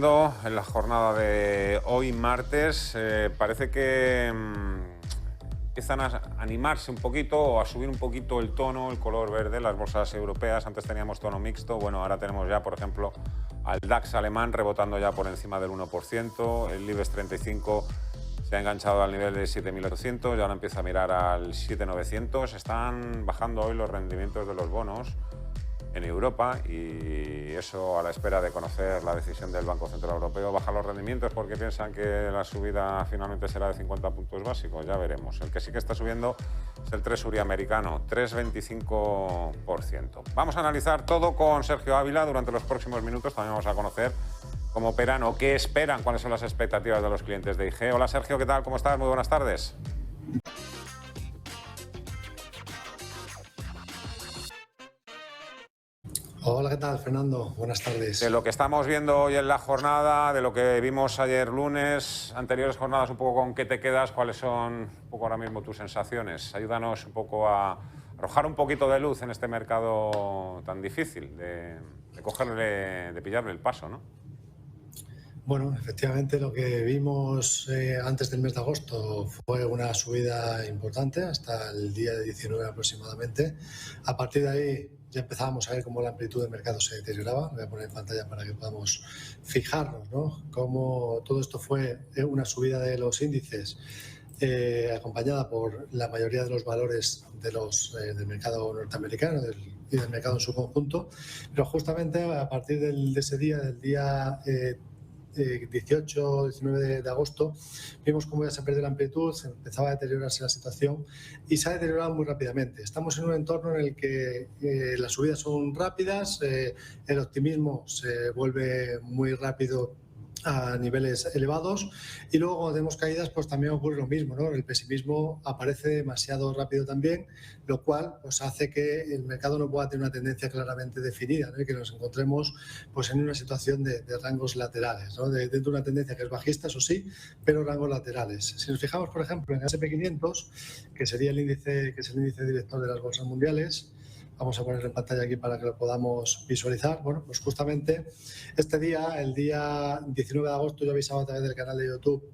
viendo en la jornada de hoy martes, parece que empiezan a animarse un poquito o a subir un poquito el tono, el color verde, las bolsas europeas. Antes teníamos tono mixto, bueno, ahora tenemos ya, por ejemplo, al DAX alemán rebotando ya por encima del 1%, el IBEX 35 se ha enganchado al nivel de 7.800 y ahora empieza a mirar al 7.900. Están bajando hoy los rendimientos de los bonos en Europa y eso a la espera de conocer la decisión del Banco Central Europeo. Bajan los rendimientos porque piensan que la subida finalmente será de 50 puntos básicos, ya veremos. El que sí que está subiendo es el Treasury americano, 3,25%. Vamos a analizar todo con Sergio Ávila durante los próximos minutos. También vamos a conocer cómo operan o qué esperan, cuáles son las expectativas de los clientes de IG. Hola Sergio, ¿qué tal? ¿Cómo estás? Muy buenas tardes. Hola, ¿qué tal, Fernando? Buenas tardes. De lo que estamos viendo hoy en la jornada, de lo que vimos ayer lunes, anteriores jornadas, un poco con qué te quedas, cuáles son un poco ahora mismo tus sensaciones. Ayúdanos un poco a arrojar un poquito de luz en este mercado tan difícil, de pillarle el paso, ¿no? Bueno, efectivamente lo que vimos antes del mes de agosto fue una subida importante hasta el día de 19 aproximadamente. A partir de ahí ya empezábamos a ver cómo la amplitud del mercado se deterioraba. Lo voy a poner en pantalla para que podamos fijarnos, ¿no? Cómo todo esto fue una subida de los índices acompañada por la mayoría de los valores del mercado norteamericano y del mercado en su conjunto. Pero justamente a partir de ese día, del día 18, 19 de agosto, vimos cómo ya se perdió la amplitud, se empezaba a deteriorarse la situación y se ha deteriorado muy rápidamente. Estamos en un entorno en el que las subidas son rápidas, el optimismo se vuelve muy rápido a niveles elevados y luego cuando tenemos caídas pues también ocurre lo mismo, ¿no? El pesimismo aparece demasiado rápido también, lo cual pues hace que el mercado no pueda tener una tendencia claramente definida, ¿no? Y que nos encontremos pues en una situación de rangos laterales, ¿no? Dentro de una tendencia que es bajista, eso sí, pero rangos laterales. Si nos fijamos, por ejemplo, en el S&P 500, que sería el índice, que es el índice director de las bolsas mundiales, vamos a ponerlo en pantalla aquí para que lo podamos visualizar. Bueno, pues justamente este día, el día 19 de agosto, yo avisaba a través del canal de YouTube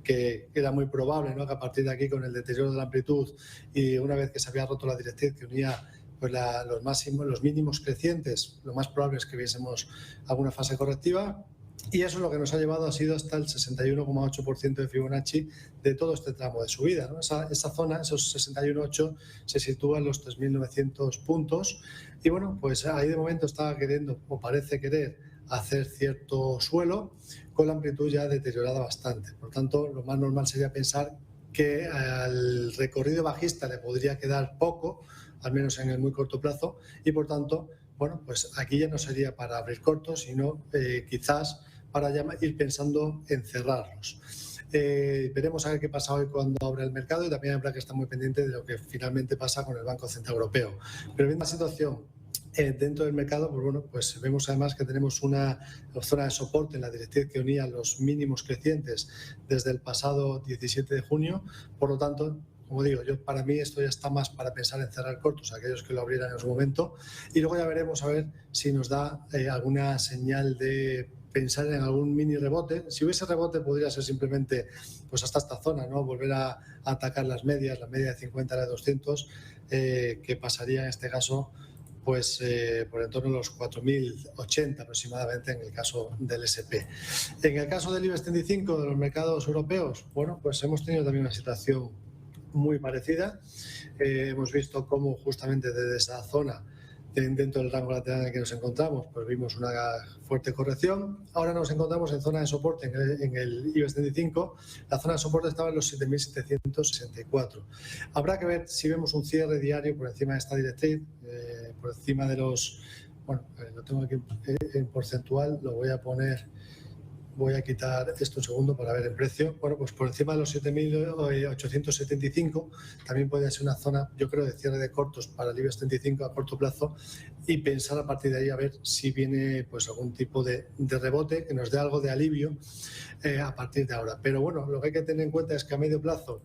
que era muy probable, ¿no?, que a partir de aquí, con el deterioro de la amplitud y una vez que se había roto la directriz que unía pues los mínimos crecientes, lo más probable es que viésemos alguna fase correctiva. Y eso es lo que nos ha llevado, ha sido hasta el 61,8% de Fibonacci de todo este tramo de subida, ¿no? Esa zona, esos 61,8, se sitúa en los 3.900 puntos. Y bueno, pues ahí de momento estaba queriendo, o parece querer, hacer cierto suelo con la amplitud ya deteriorada bastante. Por tanto, lo más normal sería pensar que al recorrido bajista le podría quedar poco, al menos en el muy corto plazo, y por tanto, bueno, pues aquí ya no sería para abrir cortos, sino quizás para ya ir pensando en cerrarlos. Veremos a ver qué pasa hoy cuando abre el mercado y también habrá que estar muy pendiente de lo que finalmente pasa con el Banco Central Europeo. Pero viendo la situación dentro del mercado, pues bueno, pues vemos además que tenemos una zona de soporte en la directriz que unía los mínimos crecientes desde el pasado 17 de junio. Por lo tanto, como digo, para mí esto ya está más para pensar en cerrar cortos, aquellos que lo abrieran en su momento, y luego ya veremos a ver si nos da alguna señal de pensar en algún mini rebote. Si hubiese rebote podría ser simplemente pues hasta esta zona, ¿no? Volver a atacar las medias, la media de 50 a la de 200, que pasaría en este caso pues por en torno a los 4.080 aproximadamente en el caso del S&P. En el caso del IBEX 35 de los mercados europeos, bueno, pues hemos tenido también una situación muy parecida. Hemos visto cómo justamente desde esa zona, dentro del rango lateral en el que nos encontramos, pues vimos una fuerte corrección. Ahora nos encontramos en zona de soporte en el IBEX 35. La zona de soporte estaba en los 7.764. Habrá que ver si vemos un cierre diario por encima de esta directriz, por encima de los... Bueno, lo tengo aquí en porcentual, lo voy a poner... Voy a quitar esto un segundo para ver el precio. Bueno, pues por encima de los 7.875 también puede ser una zona, yo creo, de cierre de cortos para el IBEX 35 a corto plazo y pensar a partir de ahí a ver si viene pues algún tipo de rebote que nos dé algo de alivio a partir de ahora. Pero bueno, lo que hay que tener en cuenta es que a medio plazo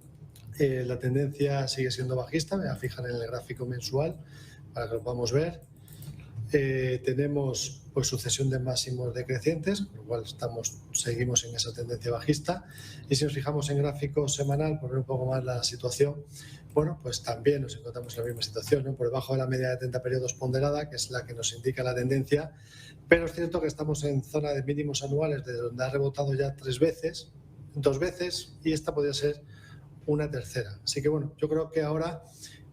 la tendencia sigue siendo bajista. Me fijan en el gráfico mensual para que lo podamos ver. tenemos pues sucesión de máximos decrecientes, con lo cual seguimos en esa tendencia bajista. Y si nos fijamos en gráfico semanal, por ver un poco más la situación, bueno, pues también nos encontramos en la misma situación, ¿no? Por debajo de la media de 30 periodos ponderada, que es la que nos indica la tendencia, pero es cierto que estamos en zona de mínimos anuales, de donde ha rebotado ya 2 veces, y esta podría ser una tercera. Así que bueno, yo creo que ahora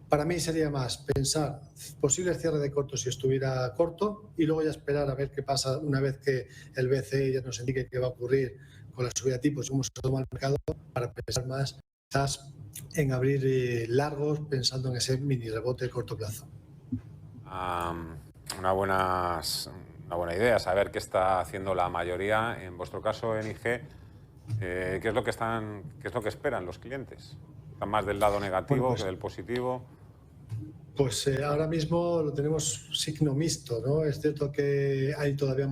para mí sería más pensar posibles cierre de corto si estuviera corto y luego ya esperar a ver qué pasa una vez que el BCE ya nos indique qué va a ocurrir con la subida de tipos y cómo se toma el mercado, para pensar más quizás en abrir largos pensando en ese mini rebote de corto plazo. Una buena idea, saber qué está haciendo la mayoría. En vuestro caso, en IG, ¿qué es lo que esperan los clientes? ¿Están más del lado negativo que del positivo? Pues ahora mismo lo tenemos signo mixto, ¿no? Es cierto que hay todavía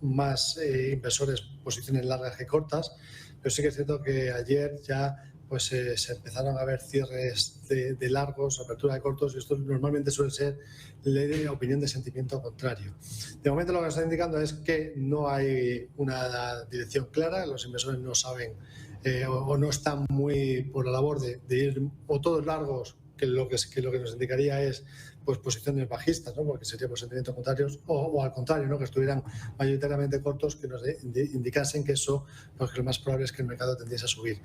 más inversores posiciones largas que cortas, pero sí que es cierto que ayer ya pues se empezaron a ver cierres de largos, apertura de cortos, y esto normalmente suele ser la opinión de sentimiento contrario. De momento lo que nos está indicando es que no hay una dirección clara, los inversores no saben o no están muy por la labor de ir o todos largos, que lo que nos indicaría es pues posiciones bajistas, ¿no? Porque serían sentimientos contrarios, o al contrario, ¿no? Que estuvieran mayoritariamente cortos, que nos indicasen que eso, pues que lo más probable es que el mercado tendiese a subir.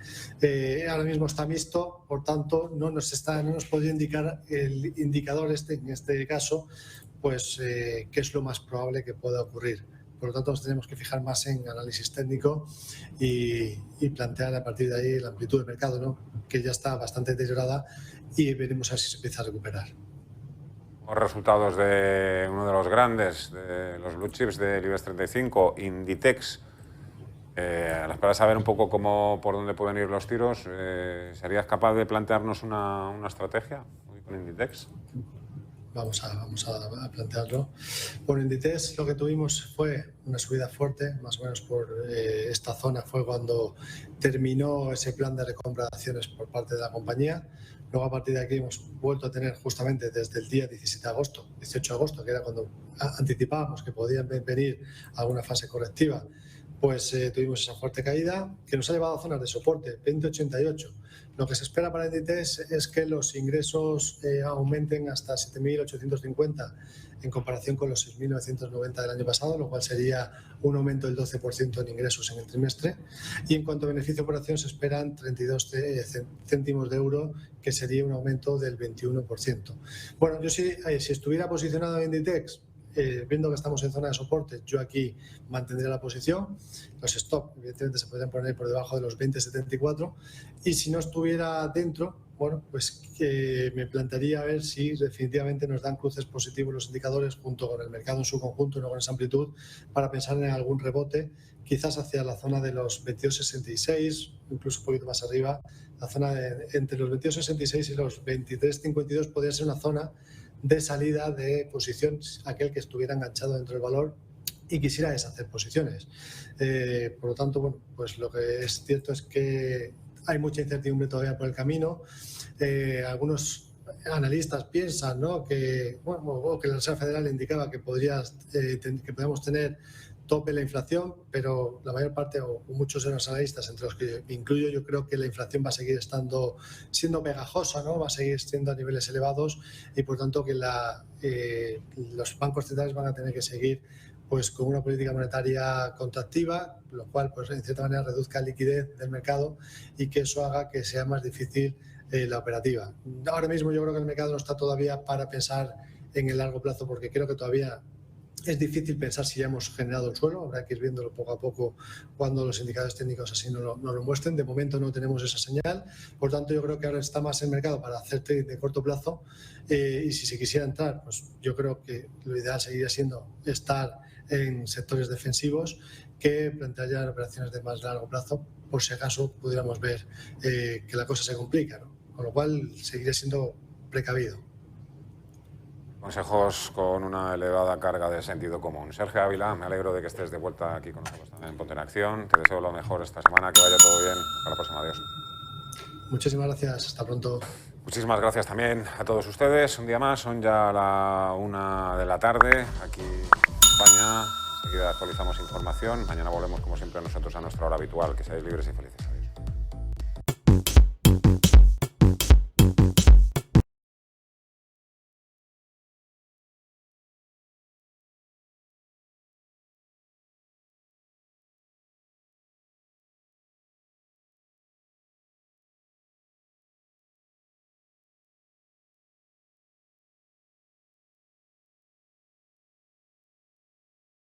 Ahora mismo está mixto, por tanto no nos podría indicar el indicador en este caso, pues qué es lo más probable que pueda ocurrir. Por lo tanto, nos tenemos que fijar más en análisis técnico y plantear a partir de ahí la amplitud del mercado, ¿no? Que ya está bastante deteriorada, y veremos a ver si se empieza a recuperar. Los resultados de uno de los grandes, de los blue chips del IBEX 35, Inditex. A la espera de saber un poco por dónde pueden ir los tiros, ¿serías capaz de plantearnos una estrategia con Inditex? Vamos a plantearlo. Por Inditex lo que tuvimos fue una subida fuerte, más o menos por esta zona fue cuando terminó ese plan de recompra de acciones por parte de la compañía. Luego a partir de aquí hemos vuelto a tener justamente desde el día 17 de agosto, 18 de agosto, que era cuando anticipábamos que podían venir alguna fase correctiva, pues tuvimos esa fuerte caída que nos ha llevado a zonas de soporte, 20,88. Lo que se espera para Inditex es que los ingresos aumenten hasta 7.850 en comparación con los 6.990 del año pasado, lo cual sería un aumento del 12% en ingresos en el trimestre. Y en cuanto a beneficio por acción, se esperan 32 céntimos de euro, que sería un aumento del 21%. Bueno, yo si estuviera posicionado en Inditex, viendo que estamos en zona de soporte, yo aquí mantendría la posición. Los stop, evidentemente, se podrían poner por debajo de los 20,74. Y si no estuviera dentro, bueno, pues me plantearía a ver si definitivamente nos dan cruces positivos los indicadores junto con el mercado en su conjunto, no con esa amplitud, para pensar en algún rebote, quizás hacia la zona de los 22,66, incluso un poquito más arriba. La zona entre los 22,66 y los 23,52 podría ser una zona de salida de posición, aquel que estuviera enganchado dentro del valor y quisiera deshacer posiciones. Por lo tanto, bueno, pues lo que es cierto es que hay mucha incertidumbre todavía por el camino. Algunos analistas piensan, ¿no?, que la Reserva Federal indicaba que podíamos tener tope la inflación, pero la mayor parte o muchos de los analistas, entre los que me incluyo, yo creo que la inflación va a seguir siendo pegajosa, ¿no? Va a seguir siendo a niveles elevados, y por tanto que los bancos centrales van a tener que seguir pues con una política monetaria contractiva, lo cual pues en cierta manera reduzca la liquidez del mercado y que eso haga que sea más difícil la operativa. Ahora mismo yo creo que el mercado no está todavía para pensar en el largo plazo, porque creo que todavía es difícil pensar si ya hemos generado el suelo. Habrá que ir viéndolo poco a poco cuando los indicadores técnicos así no lo muestren. De momento no tenemos esa señal. Por tanto, yo creo que ahora está más el mercado para hacer trade de corto plazo. Y si se quisiera entrar, pues yo creo que lo ideal seguiría siendo estar en sectores defensivos que plantear ya operaciones de más largo plazo, por si acaso pudiéramos ver que la cosa se complica, ¿no? Con lo cual seguiré siendo precavido. Consejos con una elevada carga de sentido común. Sergio Ávila, me alegro de que estés de vuelta aquí con nosotros también en Ponte en Acción. Te deseo lo mejor esta semana, que vaya todo bien. Hasta la próxima, adiós. Muchísimas gracias, hasta pronto. Muchísimas gracias también a todos ustedes. Un día más, son ya la 1 de la tarde aquí en España. Enseguida actualizamos información. Mañana volvemos, como siempre, nosotros a nuestra hora habitual. Que seáis libres y felices.